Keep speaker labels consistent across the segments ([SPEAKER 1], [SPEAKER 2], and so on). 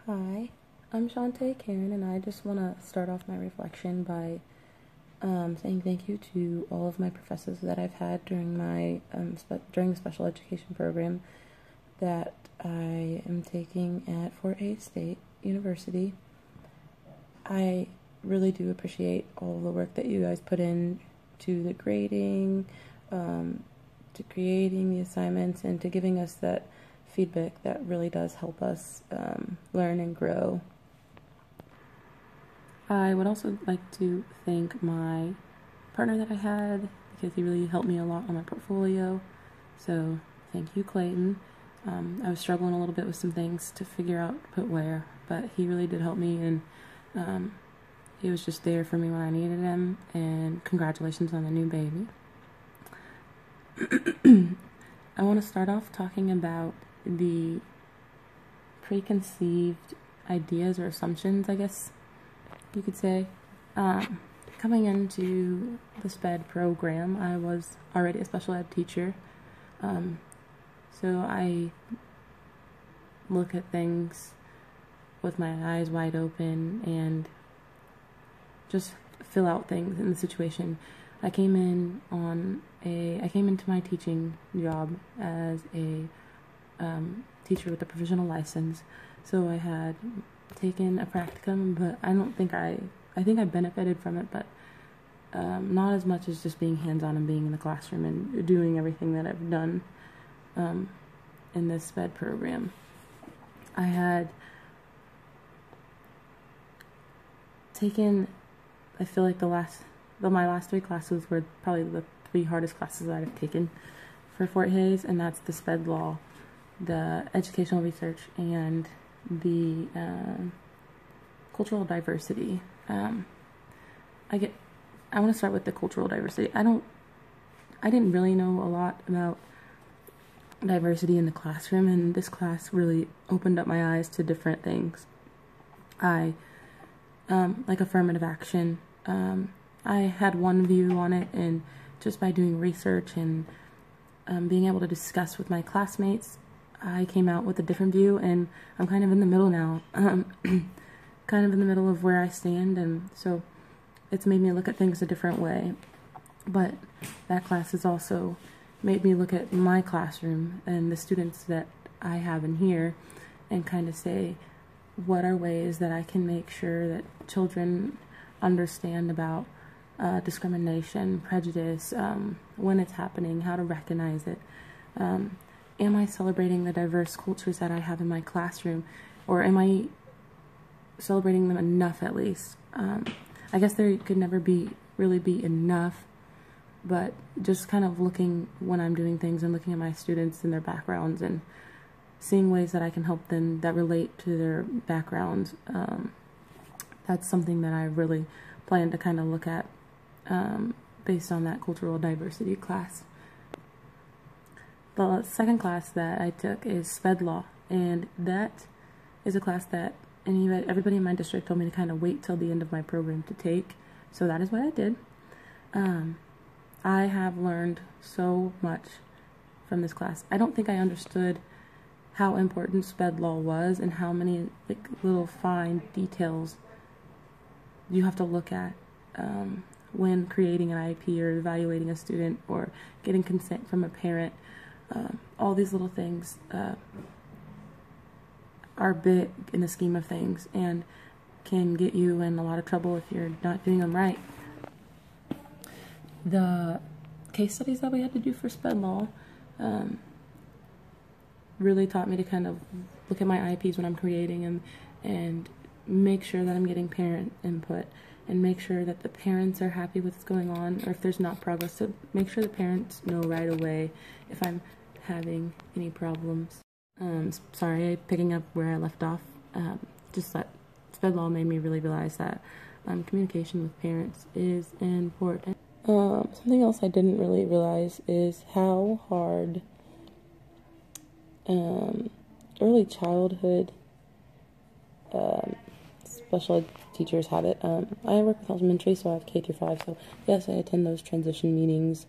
[SPEAKER 1] Hi, I'm Shantae Karen, and I just want to start off my reflection by saying thank you to all of my professors that I've had during my during the special education program that I am taking at Fort Hays State University. I really do appreciate all the work that you guys put in to the grading, to creating the assignments, and to giving us that feedback that really does help us learn and grow. I would also like to thank my partner that I had because he really helped me a lot on my portfolio. So thank you, Clayton. I was struggling a little bit with some things to figure out to put where, but he really did help me, and he was just there for me when I needed him. And congratulations on the new baby. I want to start off talking about the preconceived ideas or assumptions, I guess you could say. Coming into the SPED program, I was already a special ed teacher, so I look at things with my eyes wide open and just fill out things in the situation. I came into my teaching job as a teacher with a provisional license, so I had taken a practicum, but I think I benefited from it, but not as much as just being hands-on and being in the classroom and doing everything that I've done in this SPED program. I had taken, I feel like my last 3 classes were probably the 3 hardest classes that I've taken for Fort Hays, and that's the SPED law, the educational research, and the cultural diversity. I want to start with the cultural diversity. I didn't really know a lot about diversity in the classroom, and this class really opened up my eyes to different things. Like affirmative action. I had one view on it, and just by doing research and being able to discuss with my classmates, I came out with a different view, and I'm kind of in the middle now. Kind of in the middle of where I stand, and so it's made me look at things a different way. But that class has also made me look at my classroom and the students that I have in here and kind of say, what are ways that I can make sure that children understand about discrimination, prejudice, when it's happening, how to recognize it. Am I celebrating the diverse cultures that I have in my classroom, or am I celebrating them enough at least? I guess there could never really be enough, but just kind of looking when I'm doing things and looking at my students and their backgrounds and seeing ways that I can help them that relate to their backgrounds. That's something that I really plan to kind of look at based on that cultural diversity class. The second class that I took is SPED Law, and that is a class that everybody in my district told me to kind of wait till the end of my program to take, so that is what I did. I have learned so much from this class. I don't think I understood how important SPED Law was and how many little fine details you have to look at when creating an IEP or evaluating a student or getting consent from a parent. All these little things are big in the scheme of things and can get you in a lot of trouble if you're not doing them right. The case studies that we had to do for SPED Law really taught me to kind of look at my IEPs when I'm creating and make sure that I'm getting parent input and make sure that the parents are happy with what's going on, or if there's not progress, to make sure the parents know right away if I'm having any problems. Sorry, picking up where I left off, just that SPED Law made me really realize that communication with parents is important. Something else I didn't really realize is how hard early childhood special ed teachers have it. I work with elementary, so I have K through 5, so yes, I attend those transition meetings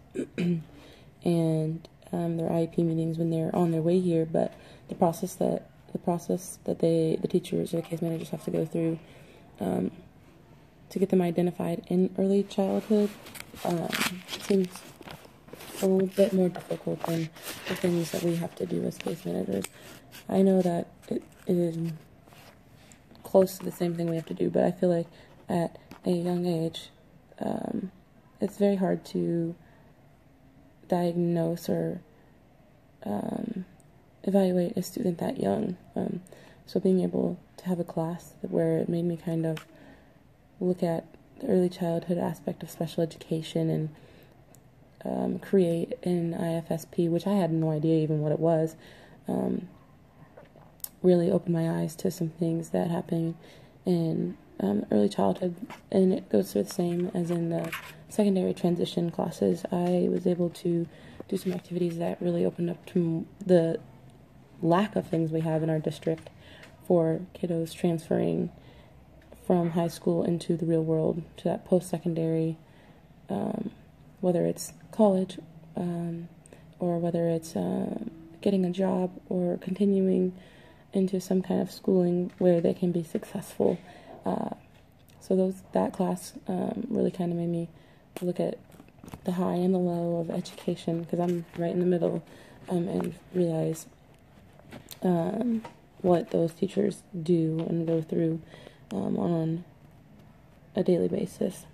[SPEAKER 1] and their IEP meetings when they're on their way here, but the process that the process that the teachers or the case managers have to go through to get them identified in early childhood seems a little bit more difficult than the things that we have to do as case managers. I know that it is close to the same thing we have to do, but I feel like at a young age, it's very hard to diagnose or evaluate a student that young. So being able to have a class where it made me kind of look at the early childhood aspect of special education and create an IFSP, which I had no idea even what it was, really opened my eyes to some things that happen in early childhood, and it goes through the same as in the secondary transition classes. I was able to do some activities that really opened up to the lack of things we have in our district for kiddos transferring from high school into the real world, to that post-secondary, whether it's college or whether it's getting a job or continuing into some kind of schooling where they can be successful. So that class really kind of made me look at the high and the low of education, because I'm right in the middle, and realize what those teachers do and go through on a daily basis.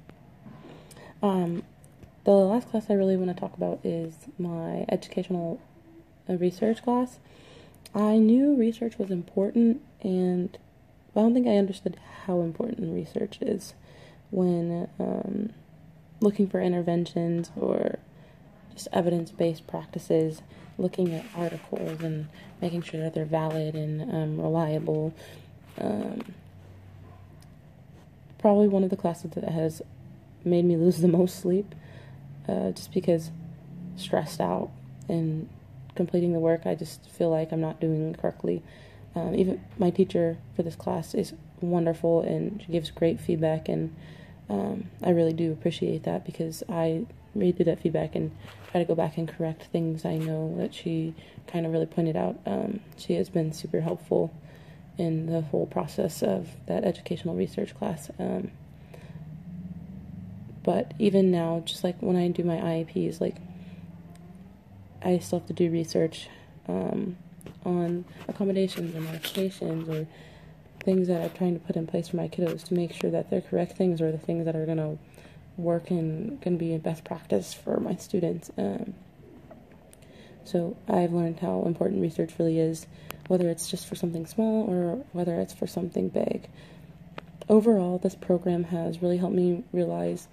[SPEAKER 1] The last class I really want to talk about is my educational research class. I knew research was important, and I don't think I understood how important research is when looking for interventions or just evidence-based practices, looking at articles and making sure that they're valid and reliable. Probably one of the classes that has made me lose the most sleep, just because stressed out and completing the work, I just feel like I'm not doing it correctly. Even my teacher for this class is wonderful, and she gives great feedback, and I really do appreciate that, because I read through that feedback and try to go back and correct things I know that she kind of really pointed out. She has been super helpful in the whole process of that educational research class. But even now, just like when I do my IEPs, like I still have to do research on accommodations or modifications or things that I'm trying to put in place for my kiddos to make sure that they're correct things, or the things that are going to work and can be best practice for my students. So I've learned how important research really is, whether it's just for something small or whether it's for something big. Overall, this program has really helped me realize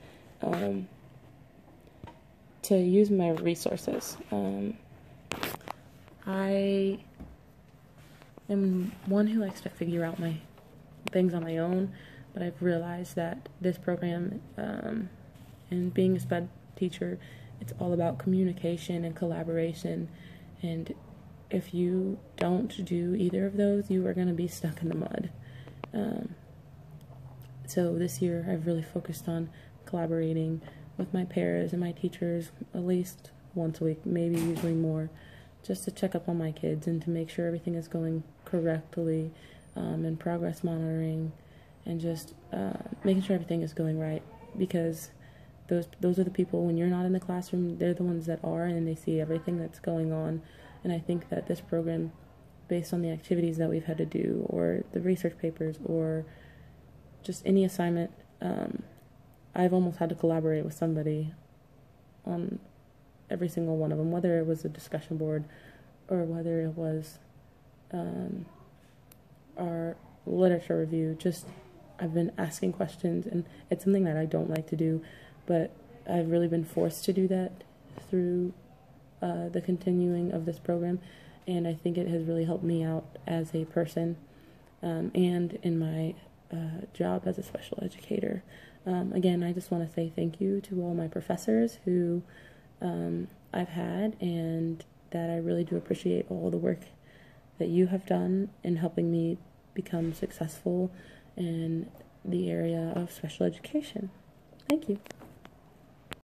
[SPEAKER 1] to use my resources. I am one who likes to figure out my things on my own, but I've realized that this program and being a SPED teacher, it's all about communication and collaboration, and if you don't do either of those, you are going to be stuck in the mud. So this year I've really focused on collaborating with my paras and my teachers at least once a week, maybe usually more, just to check up on my kids and to make sure everything is going correctly, and progress monitoring, and just making sure everything is going right, because those are the people, when you're not in the classroom, they're the ones that are, and they see everything that's going on. And I think that this program, based on the activities that we've had to do, or the research papers, or just any assignment, I've almost had to collaborate with somebody on every single one of them, whether it was a discussion board or whether it was our literature review. Just I've been asking questions, and it's something that I don't like to do, but I've really been forced to do that through the continuing of this program, and I think it has really helped me out as a person and in my job as a special educator. Again, I just want to say thank you to all my professors who I've had, and that I really do appreciate all the work that you have done in helping me become successful in the area of special education. Thank you.